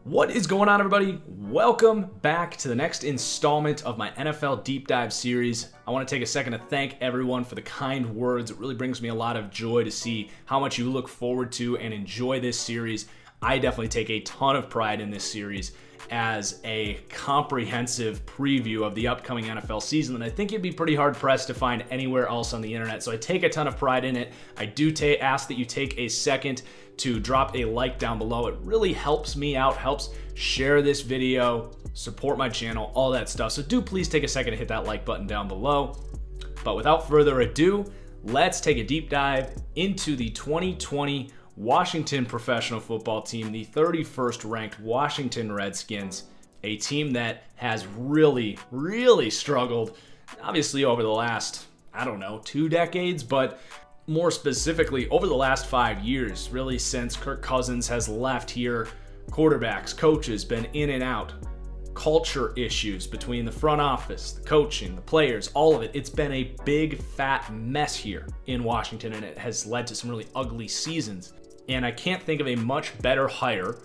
What is going on, everybody? Welcome back to the next installment of my NFL Deep Dive series. I want to take a second to thank everyone for the kind words. It really brings me a lot of joy to see how much you look forward to and enjoy this series. I definitely take a ton of pride in this series as a comprehensive preview of the upcoming NFL season, and I think you'd be pretty hard-pressed to find anywhere else on the internet, so I take a ton of pride in it. I do ask that you take a second to drop a like down below. It really helps me out, helps share this video, support my channel, all that stuff. So do please take a second to hit that like button down below. But without further ado, let's take a deep dive into the 2020 Washington professional football team, the 31st ranked Washington Redskins, a team that has really struggled, obviously over the last, 2 decades, but more specifically, over the last 5 years, really since Kirk Cousins has left here. Quarterbacks, coaches, been in and out. Culture issues between the front office, the coaching, the players, all of it. It's been a big, fat mess here in Washington, and it has led to some really ugly seasons. And I can't think of a much better hire,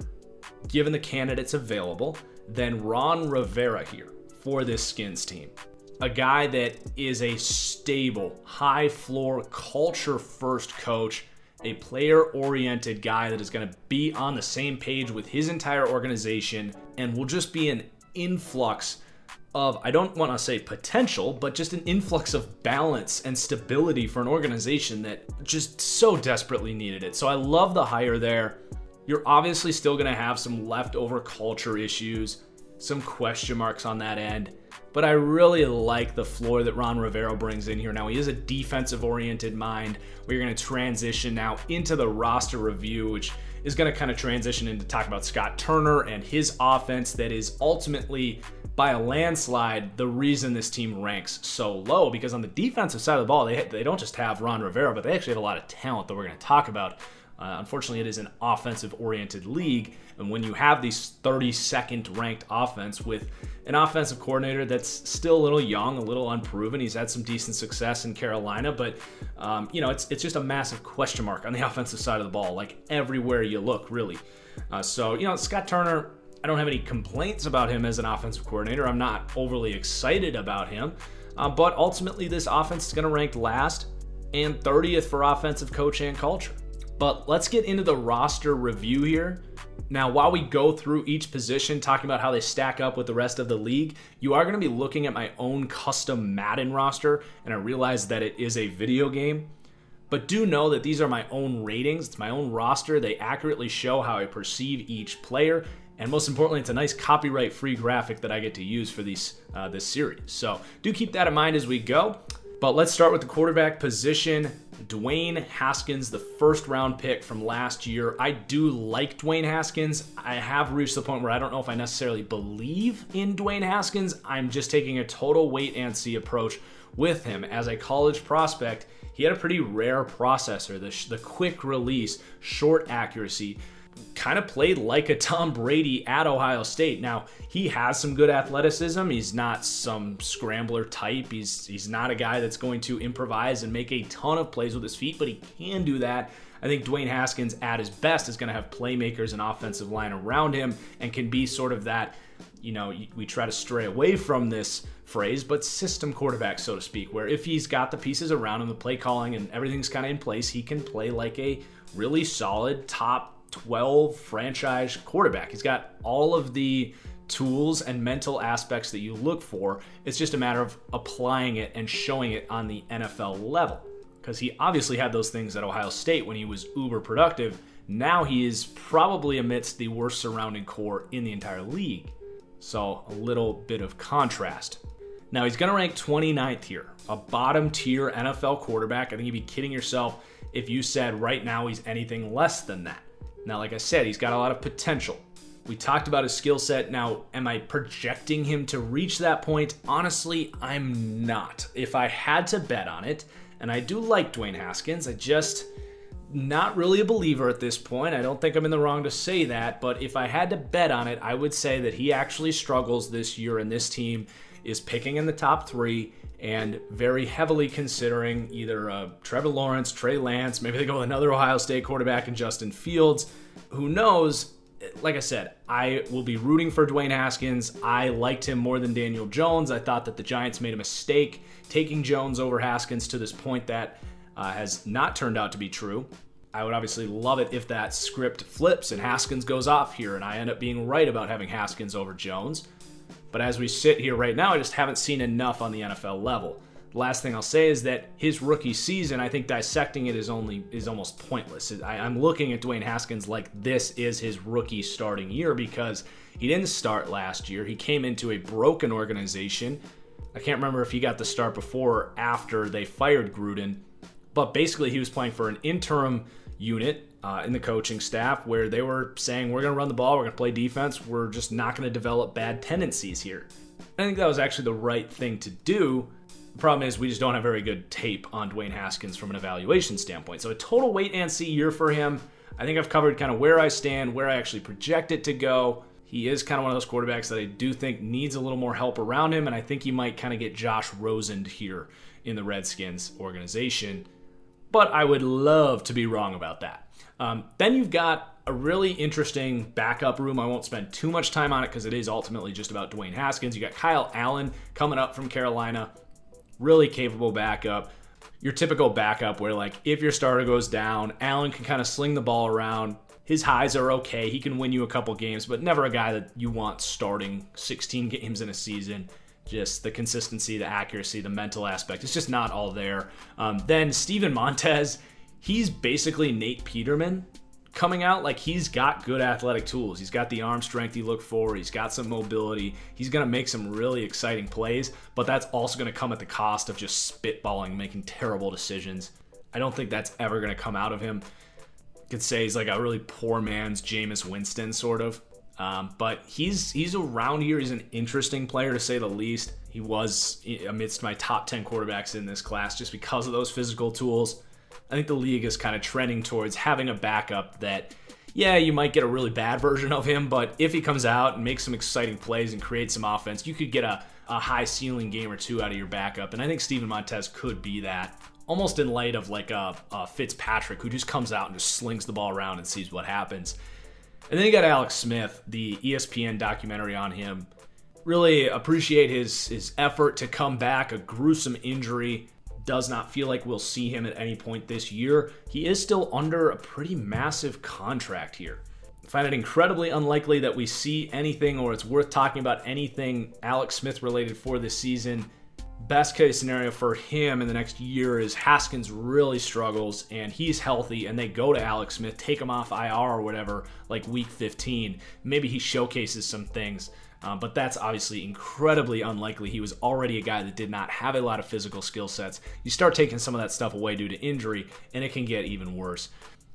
given the candidates available, than Ron Rivera here for this Skins team. A guy that is a stable, high-floor, culture-first coach, a player-oriented guy that is going to be on the same page with his entire organization and will just be an influx of, I don't want to say potential, but just an influx of balance and stability for an organization that just so desperately needed it. So I love the hire there. You're obviously still going to have some leftover culture issues, some question marks on that end. But I really like the floor that Ron Rivera brings in here. Now, he is a defensive-oriented mind. We're going to transition now into the roster review, which is going to kind of transition into talk about Scott Turner and his offense that is ultimately, by a landslide, the reason this team ranks so low. Because on the defensive side of the ball, they don't just have Ron Rivera, but they actually have a lot of talent that we're going to talk about. Unfortunately, it is an offensive-oriented league, and when you have these 32nd ranked offense with an offensive coordinator that's still a little young, a little unproven, he's had some decent success in Carolina, but it's just a massive question mark on the offensive side of the ball, like everywhere you look, really. Scott Turner, I don't have any complaints about him as an offensive coordinator. I'm not overly excited about him, but ultimately this offense is going to rank last and 30th for offensive coach and culture. But let's get into the roster review here. Now, while we go through each position, talking about how they stack up with the rest of the league, you are going to be looking at my own custom Madden roster, and I realize that it is a video game. But do know that these are my own ratings. It's my own roster. They accurately show how I perceive each player, and most importantly, it's a nice copyright-free graphic that I get to use for this series. So do keep that in mind as we go. But let's start with the quarterback position. Dwayne Haskins, the first-round pick from last year. I do like Dwayne Haskins. I have reached the point where I don't know if I necessarily believe in Dwayne Haskins. I'm just taking a total wait-and-see approach with him. As a college prospect, he had a pretty rare processor, the quick release, short accuracy. Kind of played like a Tom Brady at Ohio State. Now, he has some good athleticism. He's not some scrambler type. He's not a guy that's going to improvise and make a ton of plays with his feet, but he can do that. I think Dwayne Haskins at his best is going to have playmakers and offensive line around him and can be sort of that, we try to stray away from this phrase, but system quarterback, so to speak, where if he's got the pieces around him, the play calling and everything's kind of in place, he can play like a really solid top 12 franchise quarterback. He's got all of the tools and mental aspects that you look for. It's just a matter of applying it and showing it on the NFL level, because he obviously had those things at Ohio State when he was uber productive. Now he is probably amidst the worst surrounding core in the entire league. So a little bit of contrast. Now he's going to rank 29th here, a bottom tier NFL quarterback. I think you'd be kidding yourself if you said right now he's anything less than that. Now, like I said, he's got a lot of potential. We talked about his skill set. Now, am I projecting him to reach that point? Honestly, I'm not. If I had to bet on it, and I do like Dwayne Haskins, I just not really a believer at this point. I don't think I'm in the wrong to say that, but if I had to bet on it, I would say that he actually struggles this year, and this team is picking in the top 3 and very heavily considering either Trevor Lawrence, Trey Lance, maybe they go with another Ohio State quarterback in Justin Fields. Who knows? like I said, I will be rooting for Dwayne Haskins. I liked him more than Daniel Jones. I thought that the Giants made a mistake taking Jones over Haskins to this point. That has not turned out to be true. I would obviously love it if that script flips and Haskins goes off here and I end up being right about having Haskins over Jones. But as we sit here right now, I just haven't seen enough on the NFL level. The last thing I'll say is that his rookie season, I think dissecting it is almost pointless. I'm looking at Dwayne Haskins like this is his rookie starting year because he didn't start last year. He came into a broken organization. I can't remember if he got the start before or after they fired Gruden, but basically he was playing for an interim unit in the coaching staff where they were saying, we're going to run the ball, we're going to play defense, we're just not going to develop bad tendencies here. I think that was actually the right thing to do. The problem is we just don't have very good tape on Dwayne Haskins from an evaluation standpoint. So a total wait and see year for him. I think I've covered kind of where I stand, where I actually project it to go. He is kind of one of those quarterbacks that I do think needs a little more help around him, and I think he might kind of get Josh Rosened here in the Redskins organization. But I would love to be wrong about that. Then you've got a really interesting backup room. I won't spend too much time on it because it is ultimately just about Dwayne Haskins. You got Kyle Allen coming up from Carolina. Really capable backup. Your typical backup where, like, if your starter goes down, Allen can kind of sling the ball around. His highs are okay. He can win you a couple games, but never a guy that you want starting 16 games in a season. Just the consistency, the accuracy, the mental aspect. It's just not all there. Then Steven Montez, he's basically Nate Peterman coming out. Like, he's got good athletic tools. He's got the arm strength you look for. He's got some mobility. He's going to make some really exciting plays, but that's also going to come at the cost of just spitballing, making terrible decisions. I don't think that's ever going to come out of him. You could say he's like a really poor man's Jameis Winston, sort of. But he's around here. He's an interesting player, to say the least. He was amidst my top 10 quarterbacks in this class just because of those physical tools. I think the league is kind of trending towards having a backup that, yeah, you might get a really bad version of him, but if he comes out and makes some exciting plays and creates some offense, you could get a high ceiling game or two out of your backup. And I think Steven Montez could be that, almost in light of like a Fitzpatrick who just comes out and just slings the ball around and sees what happens. And then you got Alex Smith, the ESPN documentary on him. Really appreciate his effort to come back. A gruesome injury. Does not feel like we'll see him at any point this year. He is still under a pretty massive contract here. I find it incredibly unlikely that we see anything or it's worth talking about anything Alex Smith related for this season. Best case scenario for him in the next year is Haskins really struggles and he's healthy and they go to Alex Smith, take him off IR or whatever, like week 15. Maybe he showcases some things, but that's obviously incredibly unlikely. He was already a guy that did not have a lot of physical skill sets. You start taking some of that stuff away due to injury and it can get even worse.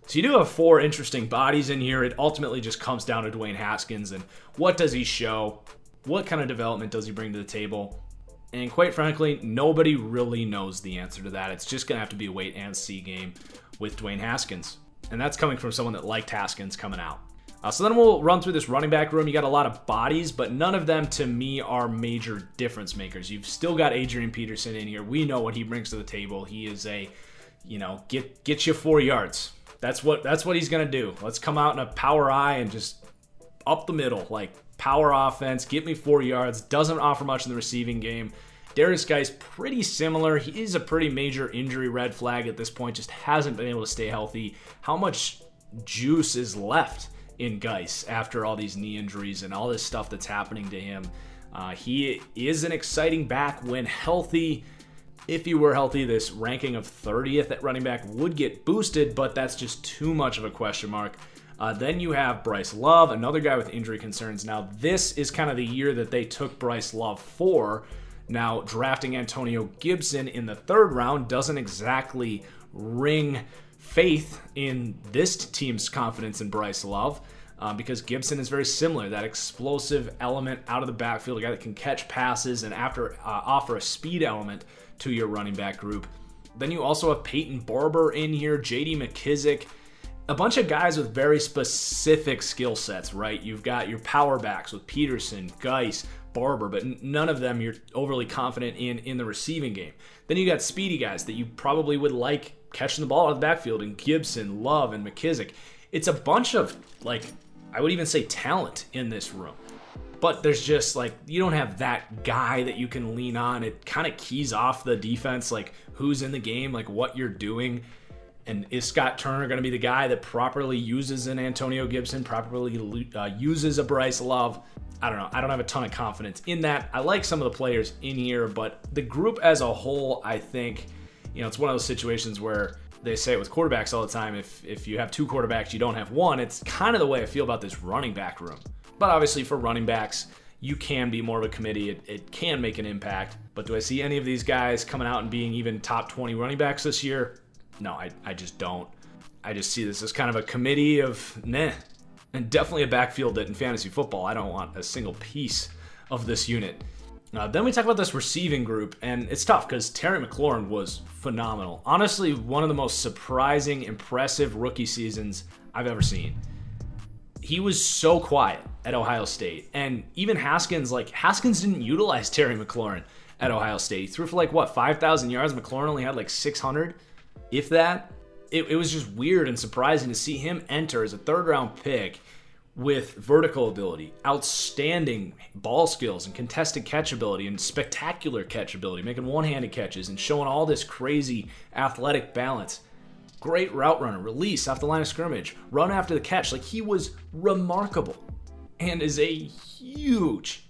So you do have 4 interesting bodies in here. It ultimately just comes down to Dwayne Haskins and what does he show? What kind of development does he bring to the table? And quite frankly, nobody really knows the answer to that. It's just going to have to be a wait and see game with Dwayne Haskins. And that's coming from someone that liked Haskins coming out. So then we'll run through this running back room. You got a lot of bodies, but none of them to me are major difference makers. You've still got Adrian Peterson in here. We know what he brings to the table. He is a, get you 4 yards. That's what he's going to do. Let's come out in a power eye and just up the middle, like power offense, get me 4 yards. Doesn't offer much in the receiving game. Darius Guy's pretty similar. He is a pretty major injury red flag at this point, just hasn't been able to stay healthy. How much juice is left in Geis after all these knee injuries and all this stuff that's happening to him? He is an exciting back when healthy. If he were healthy, this ranking of 30th at running back would get boosted, but that's just too much of a question mark. Then you have Bryce Love, another guy with injury concerns. Now, this is kind of the year that they took Bryce Love for. Now, drafting Antonio Gibson in the 3rd round doesn't exactly ring faith in this team's confidence in Bryce Love because Gibson is very similar, that explosive element out of the backfield, a guy that can catch passes and offer a speed element to your running back group. Then you also have Peyton Barber in here, J.D. McKissick, a bunch of guys with very specific skill sets, right? You've got your power backs with Peterson, Geis, Barber, but none of them you're overly confident in the receiving game. Then you got speedy guys that you probably would like catching the ball out of the backfield, and Gibson, Love, and McKissick. It's a bunch of, I would even say talent in this room. But there's just like, you don't have that guy that you can lean on. It kind of keys off the defense, like who's in the game, like what you're doing. And is Scott Turner going to be the guy that properly uses an Antonio Gibson, properly uses a Bryce Love? I don't know. I don't have a ton of confidence in that. I like some of the players in here, but the group as a whole, I think, it's one of those situations where they say it with quarterbacks all the time. If you have two quarterbacks, you don't have one. It's kind of the way I feel about this running back room. But obviously for running backs, you can be more of a committee. It can make an impact. But do I see any of these guys coming out and being even top 20 running backs this year? No, I just don't. I just see this as kind of a committee of meh. And definitely a backfield that in fantasy football, I don't want a single piece of this unit. Then we talk about this receiving group, and it's tough because Terry McLaurin was phenomenal. Honestly, one of the most surprising, impressive rookie seasons I've ever seen. He was so quiet at Ohio State. And even Haskins didn't utilize Terry McLaurin at Ohio State. He threw for 5,000 yards. McLaurin only had 600, if that. It was just weird and surprising to see him enter as a third-round pick with vertical ability, outstanding ball skills and contested catch ability and spectacular catch ability, making one-handed catches and showing all this crazy athletic balance. Great route runner, release off the line of scrimmage, run after the catch. He was remarkable and is a huge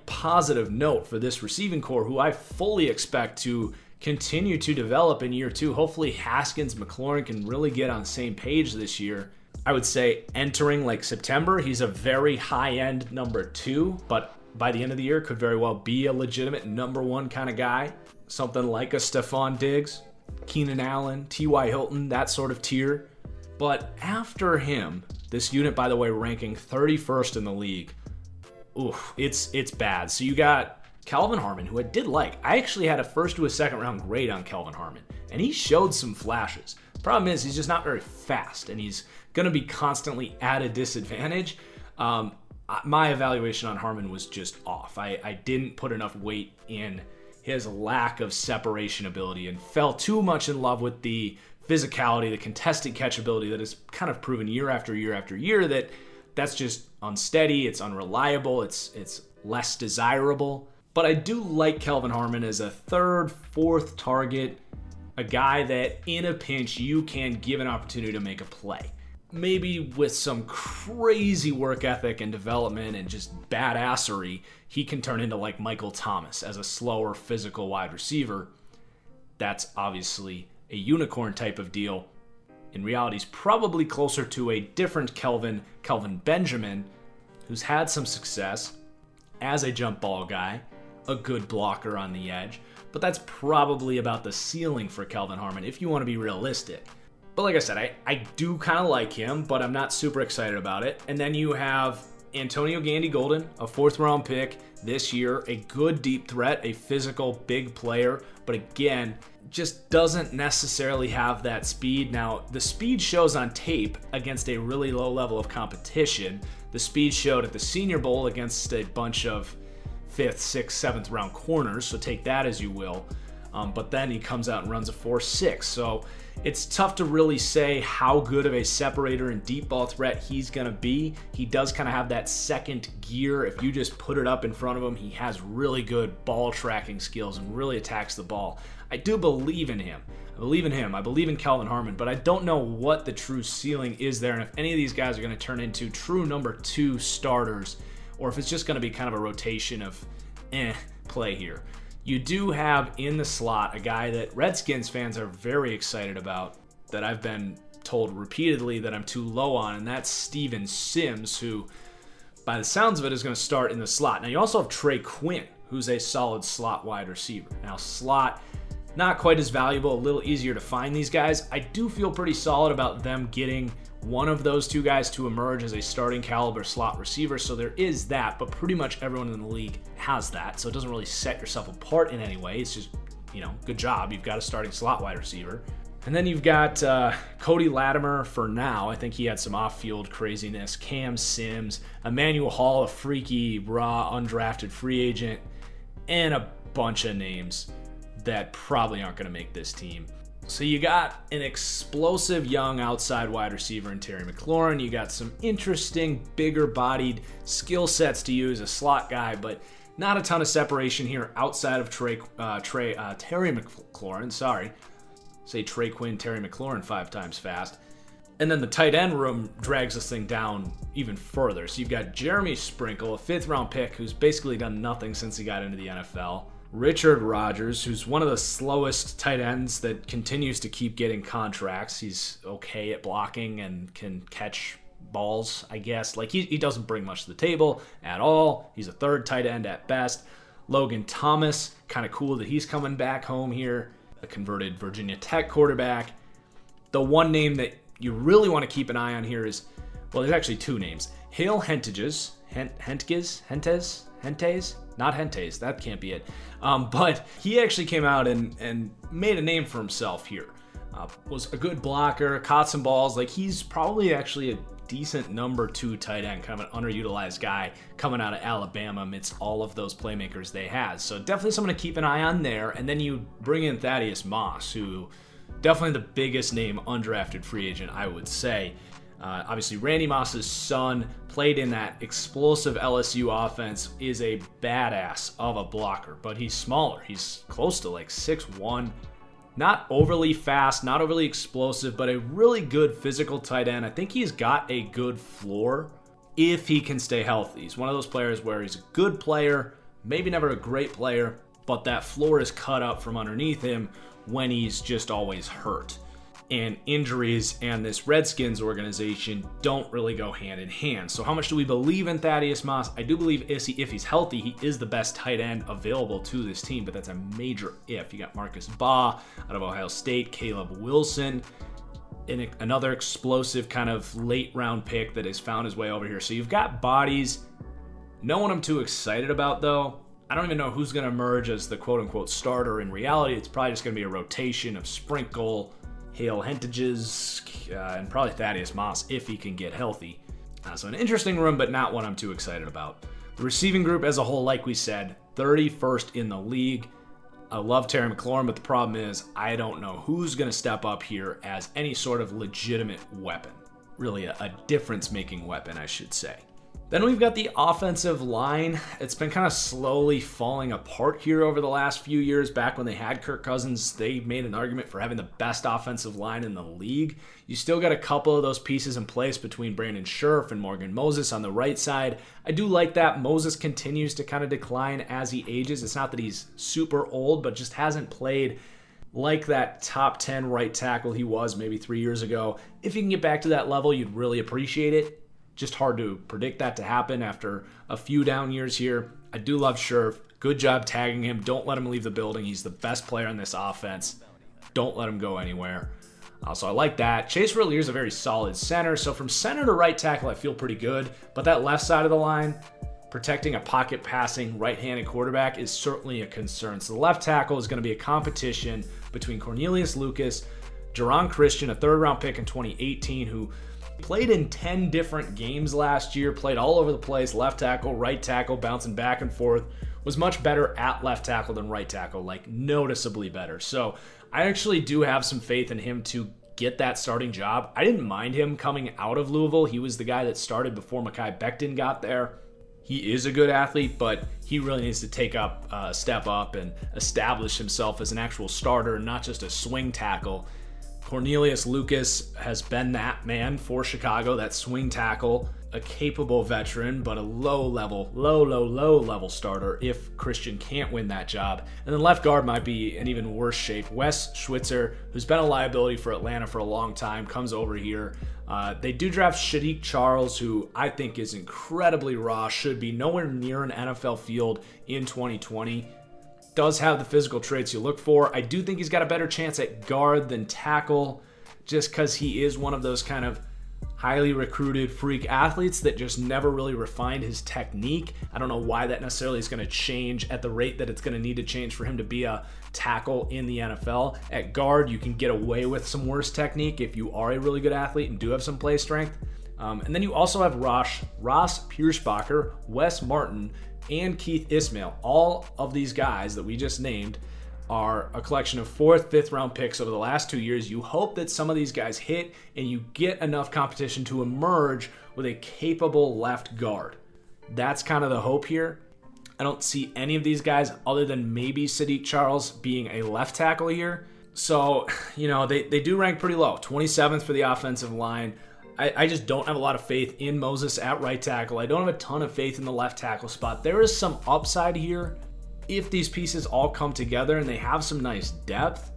positive note for this receiving core, who I fully expect to continue to develop in year two. Hopefully Haskins, McLaurin can really get on the same page this year. I would say entering September, he's a very high-end number 2, but by the end of the year could very well be a legitimate number 1 kind of guy. Something like a Stephon Diggs, Keenan Allen, T.Y. Hilton, that sort of tier. But after him, this unit, by the way, ranking 31st in the league, it's bad. So you got Kelvin Harmon, who I did like. I actually had a first to a second round grade on Kelvin Harmon, and he showed some flashes. Problem is, he's just not very fast, and he's going to be constantly at a disadvantage. My evaluation on Harmon was just off. I didn't put enough weight in his lack of separation ability and fell too much in love with the physicality, the contested catch ability that has kind of proven year after year after year that's just unsteady, it's unreliable, it's less desirable. But I do like Kelvin Harmon as a third, fourth target, a guy that in a pinch you can give an opportunity to make a play. Maybe with some crazy work ethic and development and just badassery, he can turn into Michael Thomas as a slower physical wide receiver. That's obviously a unicorn type of deal. In reality, he's probably closer to a different Kelvin Benjamin, who's had some success as a jump ball guy, a good blocker on the edge, but that's probably about the ceiling for Kelvin Harmon if you want to be realistic. But like I said, I do kind of like him, but I'm not super excited about it. And then you have Antonio Gandy-Golden, a 4th-round pick this year, a good deep threat, a physical big player, but again, just doesn't necessarily have that speed. Now, the speed shows on tape against a really low level of competition. The speed showed at the Senior Bowl against a bunch of 5th, 6th, 7th round corners, so take that as you will. But then he comes out and runs a 4.6, so it's tough to really say how good of a separator and deep ball threat he's going to be. He does kind of have that second gear. If you just put it up in front of him, he has really good ball tracking skills and really attacks the ball. I do believe in him. I believe in Kelvin Harmon, but I don't know what the true ceiling is there and if any of these guys are going to turn into true number 2 starters or if it's just going to be kind of a rotation of play here. You do have in the slot a guy that Redskins fans are very excited about that I've been told repeatedly that I'm too low on, and that's Steven Sims, who, by the sounds of it, is going to start in the slot. Now, you also have Trey Quinn, who's a solid slot wide receiver. Now, slot, not quite as valuable, a little easier to find these guys. I do feel pretty solid about them getting one of those two guys to emerge as a starting caliber slot receiver, so there is that, but pretty much everyone in the league has that, so it doesn't really set yourself apart in any way. It's just, good job. You've got a starting slot wide receiver. And then you've got Cody Latimer for now. I think he had some off-field craziness. Cam Sims, Emmanuel Hall, a freaky, raw, undrafted free agent, and a bunch of names that probably aren't going to make this team. So you got an explosive young outside wide receiver in Terry McLaurin. You got some interesting, bigger-bodied skill sets to use, a slot guy, but not a ton of separation here outside of Terry McLaurin. Sorry. Say Trey Quinn, Terry McLaurin 5 times fast. And then the tight end room drags this thing down even further. So you've got Jeremy Sprinkle, a 5th-round pick who's basically done nothing since he got into the NFL. Richard Rodgers, who's one of the slowest tight ends that continues to keep getting contracts. He's okay at blocking and can catch balls, I guess. Like, he doesn't bring much to the table at all. He's a 3rd tight end at best. Logan Thomas, kind of cool that he's coming back home here. A converted Virginia Tech quarterback. The one name that you really want to keep an eye on here is, well, there's actually 2 names. Hale Hentges, not Hentes, that can't be it. But he actually came out and made a name for himself here. Was a good blocker, caught some balls. Like, he's probably actually a decent number 2 tight end, kind of an underutilized guy coming out of Alabama amidst all of those playmakers they had. So definitely someone to keep an eye on there. And then you bring in Thaddeus Moss, who definitely the biggest name undrafted free agent, I would say. Obviously, Randy Moss's son played in that explosive LSU offense, is a badass of a blocker, but he's smaller. He's close to like 6'1". Not overly fast, not overly explosive, but a really good physical tight end. I think he's got a good floor if he can stay healthy. He's one of those players where he's a good player, maybe never a great player, but that floor is cut up from underneath him when he's just always hurt. And injuries and this Redskins organization don't really go hand in hand. So how much do we believe in Thaddeus Moss? I do believe if he's healthy, he is the best tight end available to this team, but that's a major if. You got Marcus Baugh out of Ohio State, Caleb Wilson, and another explosive kind of late round pick that has found his way over here. So you've got bodies. No one I'm too excited about, though. I don't even know who's going to emerge as the quote-unquote starter. In reality, it's probably just going to be a rotation of Sprinkle, Hale Hentges, and probably Thaddeus Moss if he can get healthy. So an interesting room, but not one I'm too excited about. The receiving group as a whole, like we said, 31st in the league. I love Terry McLaurin, but the problem is I don't know who's going to step up here as any sort of legitimate weapon. Really a difference-making weapon, I should say. Then we've got the offensive line. It's been kind of slowly falling apart here over the last few years. Back when they had Kirk Cousins, they made an argument for having the best offensive line in the league. You still got a couple of those pieces in place between Brandon Scherf and Morgan Moses on the right side. I do like that. Moses continues to kind of decline as he ages. It's not that he's super old, but just hasn't played like that top 10 right tackle he was maybe 3 years ago. If you can get back to that level, you'd really appreciate it. Just hard to predict that to happen after a few down years here. I do love Scherf. Good job tagging him. Don't let him leave the building. He's the best player in this offense. Don't let him go anywhere. So I like that. Chase Rillier is a very solid center. So from center to right tackle, I feel pretty good. But that left side of the line, protecting a pocket passing right-handed quarterback is certainly a concern. So the left tackle is going to be a competition between Cornelius Lucas, Jerron Christian, a 3rd-round pick in 2018, who played in 10 different games last year, played all over the place, left tackle, right tackle, bouncing back and forth, was much better at left tackle than right tackle, like noticeably better. So I actually do have some faith in him to get that starting job. I didn't mind him coming out of Louisville. He was the guy that started before Mekhi Becton got there. He is a good athlete, but he really needs to take up a step up and establish himself as an actual starter, not just a swing tackle. Cornelius Lucas has been that man for Chicago, that swing tackle, a capable veteran, but a low level starter if Christian can't win that job. And then left guard might be in even worse shape. Wes Schweitzer, who's been a liability for Atlanta for a long time, comes over here. They do draft Shadiq Charles, who I think is incredibly raw, should be nowhere near an NFL field in 2020. Does have the physical traits you look for. I do think he's got a better chance at guard than tackle, just because he is one of those kind of highly recruited freak athletes that just never really refined his technique. I don't know why that necessarily is going to change at the rate that it's going to need to change for him to be a tackle in the NFL. At guard, you can get away with some worse technique if you are a really good athlete and do have some play strength. And then you also have Ross Pierschbacher, Wes Martin, and Keith Ismail. All of these guys that we just named are a collection of 4th, 5th round picks over the last 2 years. You hope that some of these guys hit and you get enough competition to emerge with a capable left guard. That's kind of the hope here. I don't see any of these guys other than maybe Sadiq Charles being a left tackle here. So, they do rank pretty low. 27th for the offensive line. I just don't have a lot of faith in Moses at right tackle. I don't have a ton of faith in the left tackle spot. There is some upside here if these pieces all come together and they have some nice depth,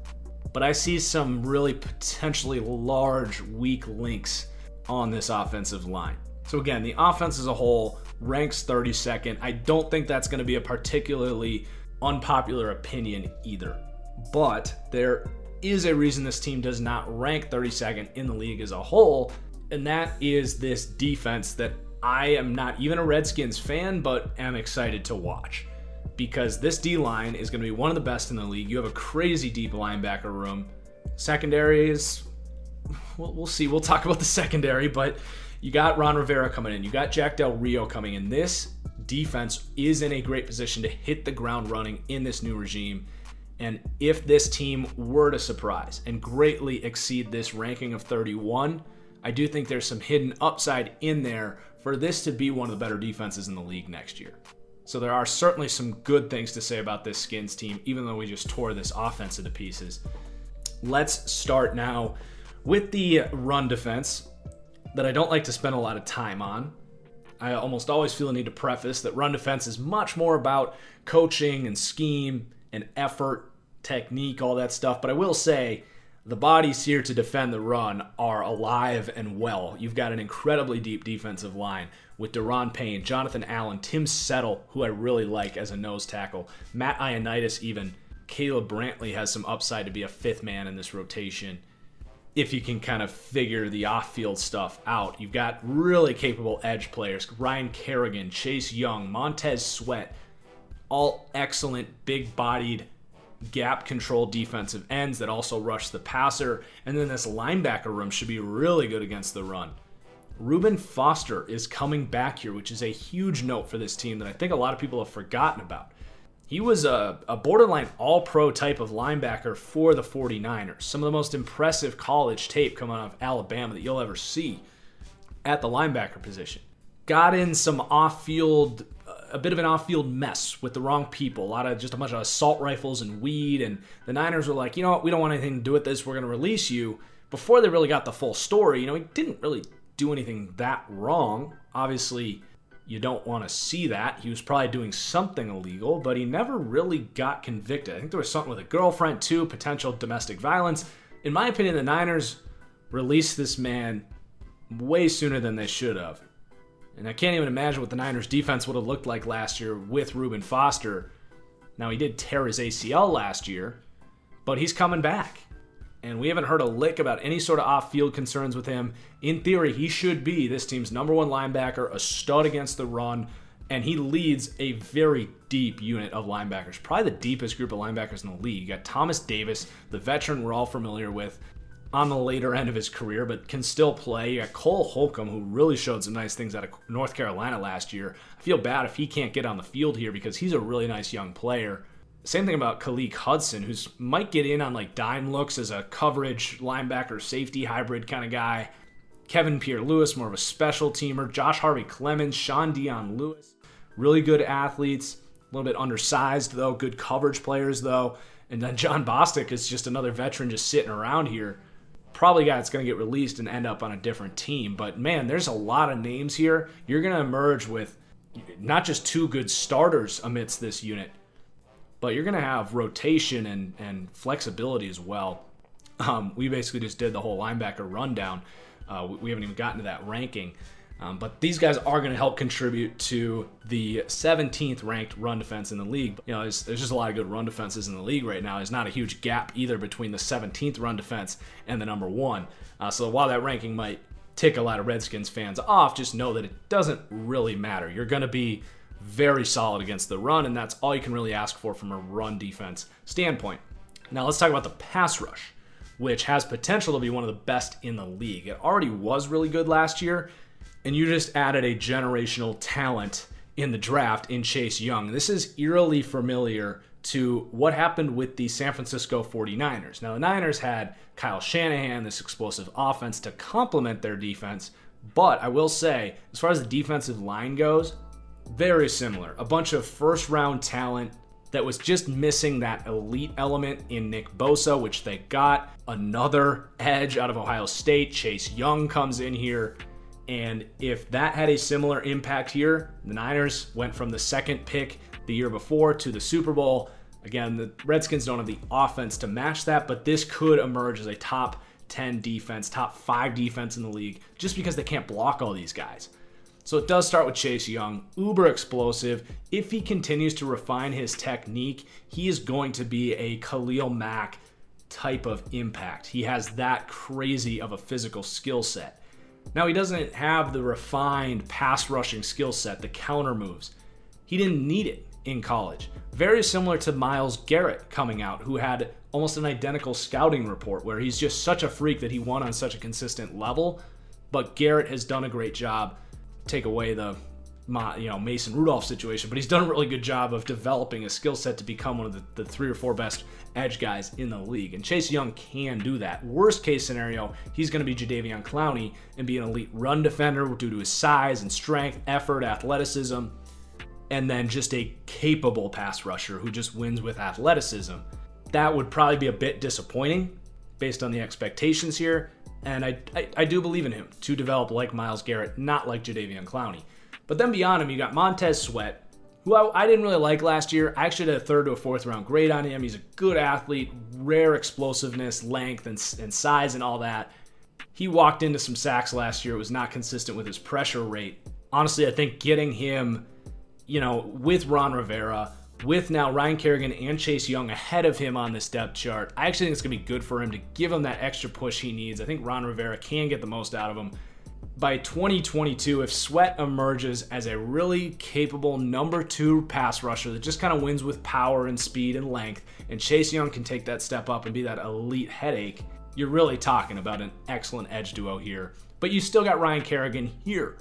but I see some really potentially large weak links on this offensive line. So again, the offense as a whole ranks 32nd. I don't think that's going to be a particularly unpopular opinion either, but there is a reason this team does not rank 32nd in the league as a whole, and that is this defense that I am not even a Redskins fan, but am excited to watch. Because this D-line is going to be one of the best in the league. You have a crazy deep linebacker room. Secondary is, we'll see. We'll talk about the secondary, but you got Ron Rivera coming in. You got Jack Del Rio coming in. This defense is in a great position to hit the ground running in this new regime. And if this team were to surprise and greatly exceed this ranking of 31, I do think there's some hidden upside in there for this to be one of the better defenses in the league next year. So there are certainly some good things to say about this Skins team, even though we just tore this offense into pieces. Let's start now with the run defense that I don't like to spend a lot of time on. I almost always feel a need to preface that run defense is much more about coaching and scheme and effort, technique, all that stuff. But I will say the bodies here to defend the run are alive and well. You've got an incredibly deep defensive line with Deron Payne, Jonathan Allen, Tim Settle, who I really like as a nose tackle, Matt Ioannidis even. Caleb Brantley has some upside to be a 5th man in this rotation if you can kind of figure the off-field stuff out. You've got really capable edge players, Ryan Kerrigan, Chase Young, Montez Sweat, all excellent, big-bodied, gap-controlled defensive ends that also rush the passer. And then this linebacker room should be really good against the run. Reuben Foster is coming back here, which is a huge note for this team that I think a lot of people have forgotten about. He was a borderline all-pro type of linebacker for the 49ers. Some of the most impressive college tape coming out of Alabama that you'll ever see at the linebacker position. Got in some off-field, a bit of an off-field mess with the wrong people. Just a bunch of assault rifles and weed, and the Niners were like, you know what, we don't want anything to do with this. We're going to release you. Before they really got the full story, he didn't really do anything that wrong. Obviously, you don't want to see that. He was probably doing something illegal, but he never really got convicted. I think there was something with a girlfriend too, potential domestic violence. In my opinion, the Niners released this man way sooner than they should have. And I can't even imagine what the Niners defense would have looked like last year with Reuben Foster. Now, he did tear his ACL last year, but he's coming back. And we haven't heard a lick about any sort of off-field concerns with him. In theory, he should be this team's number 1 linebacker, a stud against the run, and he leads a very deep unit of linebackers, probably the deepest group of linebackers in the league. You got Thomas Davis, the veteran we're all familiar with, on the later end of his career, but can still play. You got Cole Holcomb, who really showed some nice things out of North Carolina last year. I feel bad if he can't get on the field here because he's a really nice young player. Same thing about Khaleke Hudson, who might get in on like dime looks as a coverage linebacker safety hybrid kind of guy. Kevin Pierre-Louis, more of a special teamer. Josh Harvey-Clemens, Sean Dion Lewis, really good athletes. A little bit undersized though, good coverage players though. And then John Bostic is just another veteran just sitting around here. Probably a guy that's going to get released and end up on a different team. But man, there's a lot of names here. You're going to emerge with not just 2 good starters amidst this unit, but you're going to have rotation and flexibility as well. We basically just did the whole linebacker rundown. We haven't even gotten to that ranking. But these guys are going to help contribute to the 17th ranked run defense in the league. There's just a lot of good run defenses in the league right now. There's not a huge gap either between the 17th run defense and the number 1. So while that ranking might tick a lot of Redskins fans off, just know that it doesn't really matter. You're going to be very solid against the run, and that's all you can really ask for from a run defense standpoint. Now let's talk about the pass rush, which has potential to be one of the best in the league. It already was really good last year, and you just added a generational talent in the draft in Chase Young. This is eerily familiar to what happened with the San Francisco 49ers. Now, the Niners had Kyle Shanahan, this explosive offense to complement their defense, but I will say, as far as the defensive line goes, very similar. A bunch of first-round talent that was just missing that elite element in Nick Bosa, which they got. Another edge out of Ohio State. Chase Young comes in here. And if that had a similar impact here, the Niners went from the second pick the year before to the Super Bowl. Again, the Redskins don't have the offense to match that, but this could emerge as a top 10 defense, top 5 defense in the league, just because they can't block all these guys. So it does start with Chase Young, uber explosive. If he continues to refine his technique, he is going to be a Khalil Mack type of impact. He has that crazy of a physical skill set. Now, he doesn't have the refined pass rushing skill set, the counter moves. He didn't need it in college. Very similar to Myles Garrett coming out, who had almost an identical scouting report where he's just such a freak that he won on such a consistent level. But Garrett has done a great job. Take away the Mason Rudolph situation, but he's done a really good job of developing a skill set to become one of the 3 or 4 best edge guys in the league. And Chase Young can do that. Worst case scenario, he's going to be Jadeveon Clowney and be an elite run defender due to his size and strength, effort, athleticism, and then just a capable pass rusher who just wins with athleticism. That would probably be a bit disappointing based on the expectations here. And I do believe in him to develop like Myles Garrett, not like Jadeveon Clowney. But then beyond him, you got Montez Sweat, who I didn't really like last year. I actually had a 3rd to a 4th round grade on him. He's a good athlete, rare explosiveness, length, and size and all that. He walked into some sacks last year. It was not consistent with his pressure rate. Honestly, I think getting him, with Ron Rivera, with now Ryan Kerrigan and Chase Young ahead of him on this depth chart, I actually think it's going to be good for him to give him that extra push he needs. I think Ron Rivera can get the most out of him. By 2022, if Sweat emerges as a really capable number 2 pass rusher that just kind of wins with power and speed and length, and Chase Young can take that step up and be that elite headache, you're really talking about an excellent edge duo here. But you still got Ryan Kerrigan here.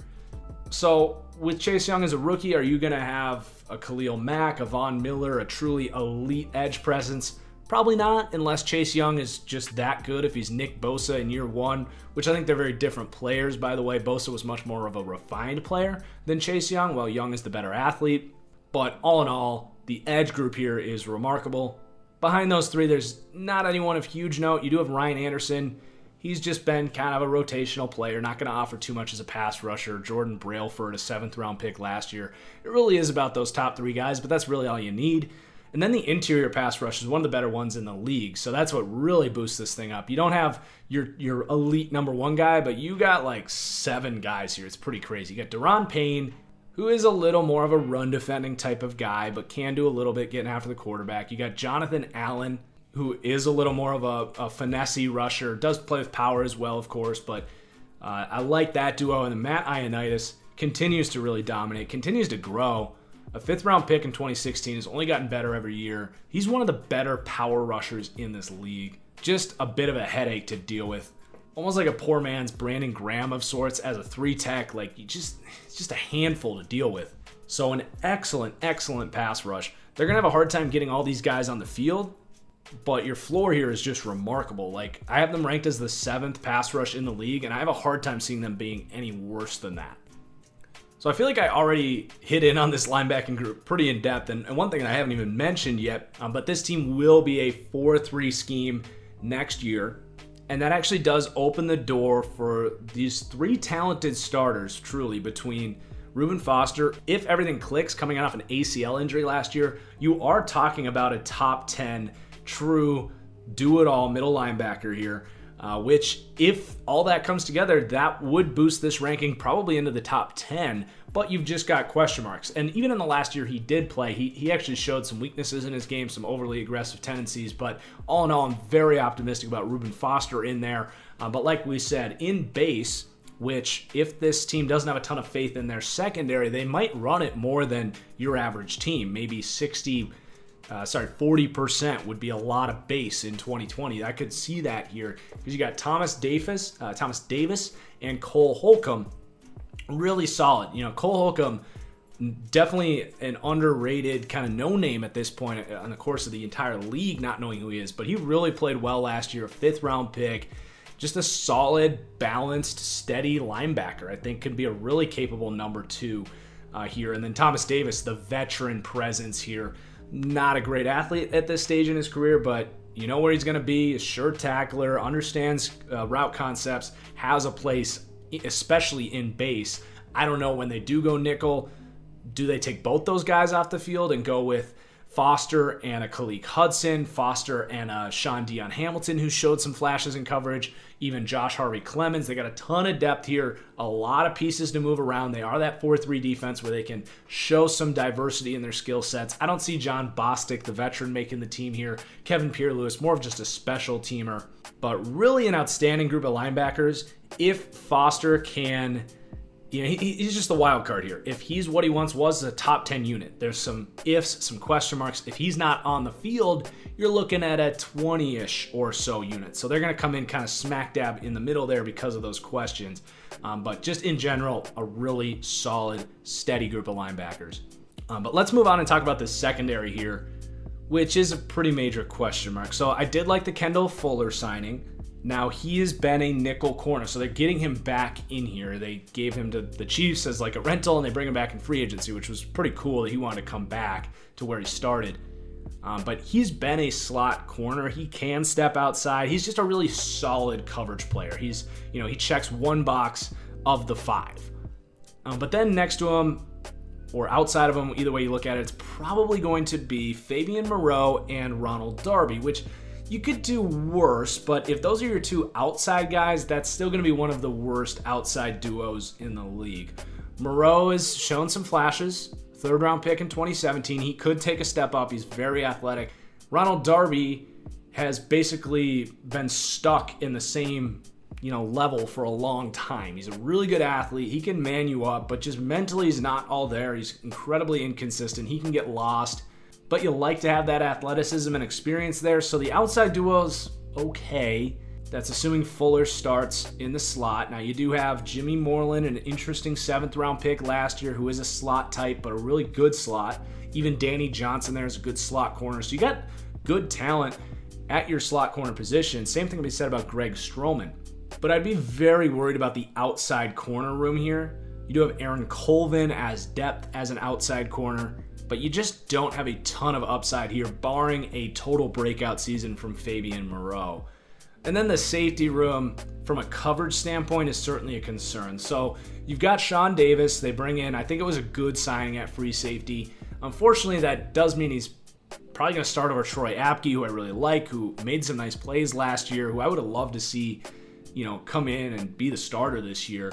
So with Chase Young as a rookie, are you going to have a Khalil Mack, a Von Miller, a truly elite edge presence? Probably not, unless Chase Young is just that good. If he's Nick Bosa in year 1, which I think they're very different players, by the way. Bosa was much more of a refined player than Chase Young, while Young is the better athlete. But all in all, the edge group here is remarkable. Behind those 3, there's not anyone of huge note. You do have Ryan Anderson. He's just been kind of a rotational player, not going to offer too much as a pass rusher. Jordan Brailford, a 7th round pick last year. It really is about those top 3 guys, but that's really all you need. And then the interior pass rush is one of the better ones in the league. So that's what really boosts this thing up. You don't have your elite number 1 guy, but you got like 7 guys here. It's pretty crazy. You got Daron Payne, who is a little more of a run defending type of guy, but can do a little bit getting after the quarterback. You got Jonathan Allen, who is a little more of a finesse rusher. Does play with power as well, of course, but I like that duo. And then Matt Ioannidis continues to really dominate, continues to grow. A 5th round pick in 2016 has only gotten better every year. He's one of the better power rushers in this league. Just a bit of a headache to deal with. Almost like a poor man's Brandon Graham of sorts as a 3 tech. It's just a handful to deal with. So an excellent, excellent pass rush. They're going to have a hard time getting all these guys on the field, but your floor here is just remarkable. I have them ranked as the 7th pass rush in the league, and I have a hard time seeing them being any worse than that. So I feel like I already hit in on this linebacking group pretty in depth, and one thing I haven't even mentioned yet, but this team will be a 4-3 scheme next year, and that actually does open the door for these 3 talented starters, truly, between Reuben Foster. If everything clicks coming off an ACL injury last year, you are talking about a top 10 true do-it-all middle linebacker here. Which, if all that comes together, that would boost this ranking probably into the top 10, but you've just got question marks. And even in the last year he did play, he actually showed some weaknesses in his game, some overly aggressive tendencies, but all in all, I'm very optimistic about Reuben Foster in there. But like we said, in base, which if this team doesn't have a ton of faith in their secondary, they might run it more than your average team, maybe 40% would be a lot of base in 2020. I could see that here because you got Thomas Davis and Cole Holcomb, really solid. Cole Holcomb Definitely an underrated kind of no-name at this point on the course of the entire league, not knowing who he is. But he really played well last year, a 5th-round pick. Just a solid, balanced, steady linebacker. I think could be a really capable number 2 here. And then Thomas Davis, the veteran presence here. Not a great athlete at this stage in his career, but you know where he's going to be. A sure tackler, understands route concepts, has a place, especially in base. I don't know when they do go nickel. Do they take both those guys off the field and go with Foster and a Khalik Hudson, Foster and a Sean Dion Hamilton, who showed some flashes in coverage, even Josh Harvey Clemens? They got a ton of depth here, a lot of pieces to move around. They are that 4-3 defense where they can show some diversity in their skill sets. I don't see John Bostic, the veteran, making the team here. Kevin Pierre-Louis, more of just a special teamer, but really an outstanding group of linebackers. If Foster can... he's just the wild card here. If he's what he once was, a top 10 unit, there's some ifs, some question marks. If he's not on the field, you're looking at a 20-ish or so unit. So they're going to come in kind of smack dab in the middle there because of those questions. But just in general, a really solid, steady group of linebackers. But let's move on and talk about the secondary here, which is a pretty major question mark. So I did like the Kendall Fuller signing. Now, he has been a nickel corner, so they're getting him back in here. They gave him to the Chiefs as like a rental, and they bring him back in free agency, which was pretty cool that he wanted to come back to where he started. But he's been a slot corner. He can step outside. He's just a really solid coverage player. He checks one box of the 5. But then next to him, or outside of him, either way you look at it, it's probably going to be Fabian Moreau and Ronald Darby, which... you could do worse, but if those are your 2 outside guys, that's still going to be one of the worst outside duos in the league. Moreau has shown some flashes. 3rd-round pick in 2017. He could take a step up. He's very athletic. Ronald Darby has basically been stuck in the same level for a long time. He's a really good athlete. He can man you up, but just mentally he's not all there. He's incredibly inconsistent. He can get lost. But you like to have that athleticism and experience there. So the outside duo's okay. That's assuming Fuller starts in the slot. Now you do have Jimmy Moreland, an interesting 7th-round pick last year, who is a slot type, but a really good slot. Even Danny Johnson there is a good slot corner. So you got good talent at your slot corner position. Same thing can be said about Greg Stroman. But I'd be very worried about the outside corner room here. You do have Aaron Colvin as depth as an outside corner. But you just don't have a ton of upside here, barring a total breakout season from Fabian Moreau. And then the safety room, from a coverage standpoint, is certainly a concern. So you've got Sean Davis. They bring in, I think it was a good signing at free safety. Unfortunately, that does mean he's probably going to start over Troy Apke, who I really like, who made some nice plays last year, who I would have loved to see, come in and be the starter this year.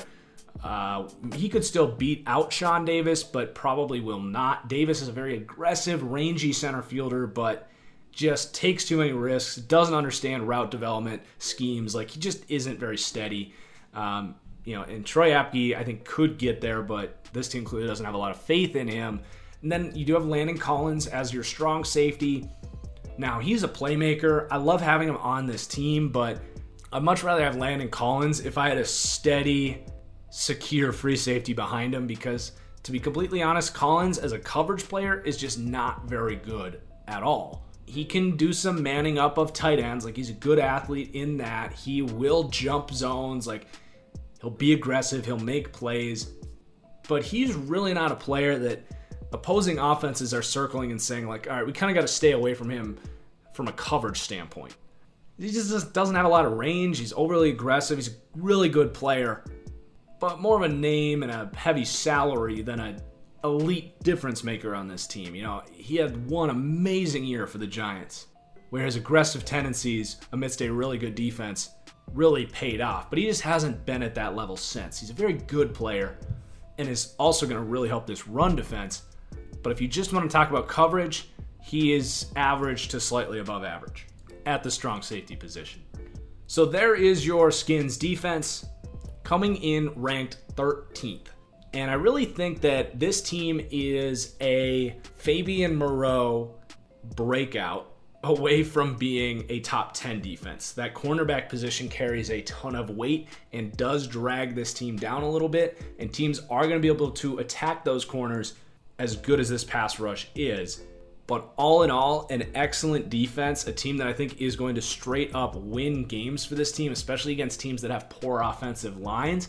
He could still beat out Sean Davis, but probably will not. Davis is a very aggressive, rangy center fielder, but just takes too many risks, doesn't understand route development schemes. Like, he just isn't very steady. And Troy Apke, I think, could get there, but this team clearly doesn't have a lot of faith in him. And then you do have Landon Collins as your strong safety. Now, he's a playmaker. I love having him on this team, but I'd much rather have Landon Collins if I had a steady, secure free safety behind him, because to be completely honest, Collins as a coverage player is just not very good at all. He can do some manning up of tight ends. Like, he's a good athlete in that. He will jump zones. Like, he'll be aggressive. He'll make plays. But he's really not a player that opposing offenses are circling and saying, like, all right, we kind of got to stay away from him from a coverage standpoint. He just doesn't have a lot of range. He's overly aggressive. He's a really good player, but more of a name and a heavy salary than an elite difference maker on this team. He had one amazing year for the Giants where his aggressive tendencies amidst a really good defense really paid off, but he just hasn't been at that level since. He's a very good player and is also going to really help this run defense. But if you just want to talk about coverage, he is average to slightly above average at the strong safety position. So there is your Skins defense, coming in ranked 13th. And I really think that this team is a Fabian Moreau breakout away from being a top 10 defense. That cornerback position carries a ton of weight and does drag this team down a little bit, and teams are going to be able to attack those corners as good as this pass rush is. But all in all, an excellent defense, a team that I think is going to straight up win games for this team, especially against teams that have poor offensive lines.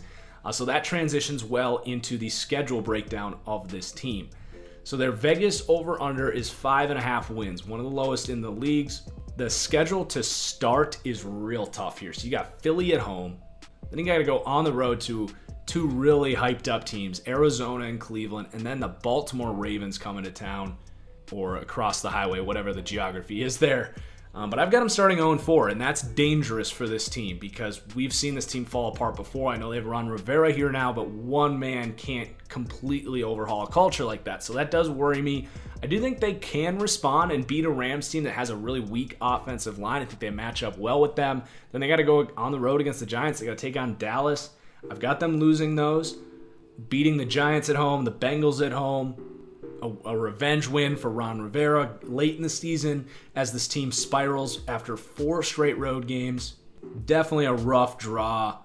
So that transitions well into the schedule breakdown of this team. So their Vegas over-under is 5.5 wins, one of the lowest in the leagues. The schedule to start is real tough here. So you got Philly at home. Then you got to go on the road to two really hyped up teams, Arizona and Cleveland, and then the Baltimore Ravens coming to town, or across the highway, whatever the geography is there. But I've got them starting 0-4, and that's dangerous for this team because we've seen this team fall apart before. I know they have Ron Rivera here now, but one man can't completely overhaul a culture like that. So that does worry me. I do think they can respond and beat a Rams team that has a really weak offensive line. I think they match up well with them. Then they got to go on the road against the Giants. They got to take on Dallas. I've got them losing those, beating the Giants at home, the Bengals at home. A revenge win for Ron Rivera late in the season as this team spirals after 4 straight road games. Definitely a rough draw.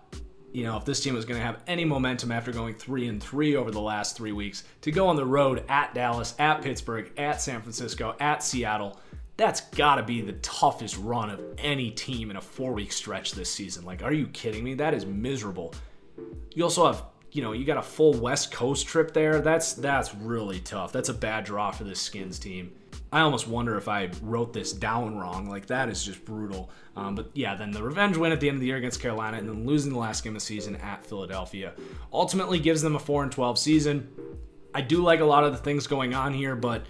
You know, if this team was going to have any momentum after going 3-3 over the last 3 weeks, to go on the road at Dallas, at Pittsburgh, at San Francisco, at Seattle, that's got to be the toughest run of any team in a 4-week stretch this season. Like, are you kidding me? That is miserable. You also have, you got a full West Coast trip there. That's really tough. That's a bad draw for this Skins team. I almost wonder if I wrote this down wrong. Like, that is just brutal. But yeah, then the revenge win at the end of the year against Carolina, and then losing the last game of the season at Philadelphia ultimately gives them a 4-12 season. I do like a lot of the things going on here, but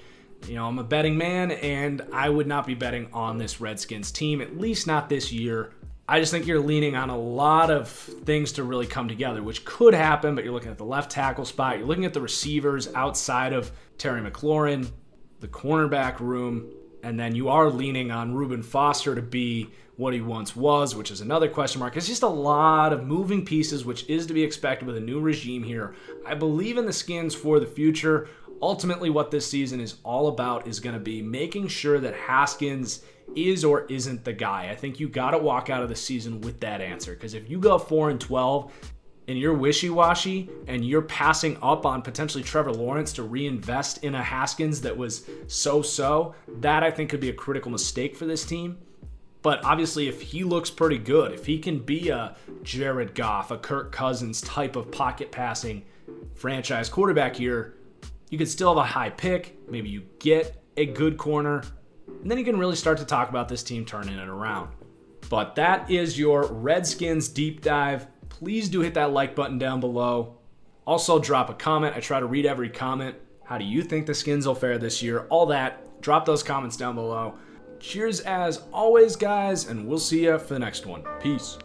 I'm a betting man, and I would not be betting on this Redskins team, at least not this year. I just think you're leaning on a lot of things to really come together, which could happen, but you're looking at the left tackle spot. You're looking at the receivers outside of Terry McLaurin, the cornerback room, and then you are leaning on Reuben Foster to be what he once was, which is another question mark. It's just a lot of moving pieces, which is to be expected with a new regime here. I believe in the Skins for the future. Ultimately, what this season is all about is going to be making sure that Haskins is or isn't the guy. I think you got to walk out of the season with that answer, because if you go 4-12 and you're wishy-washy and you're passing up on potentially Trevor Lawrence to reinvest in a Haskins that was so-so, that I think could be a critical mistake for this team. But obviously, if he looks pretty good, if he can be a Jared Goff, a Kirk Cousins type of pocket passing franchise quarterback here, you could still have a high pick. Maybe you get a good corner, and then you can really start to talk about this team turning it around. But that is your Redskins deep dive. Please do hit that like button down below. Also, drop a comment. I try to read every comment. How do you think the Skins will fare this year? All that. Drop those comments down below. Cheers as always, guys, and we'll see you for the next one. Peace.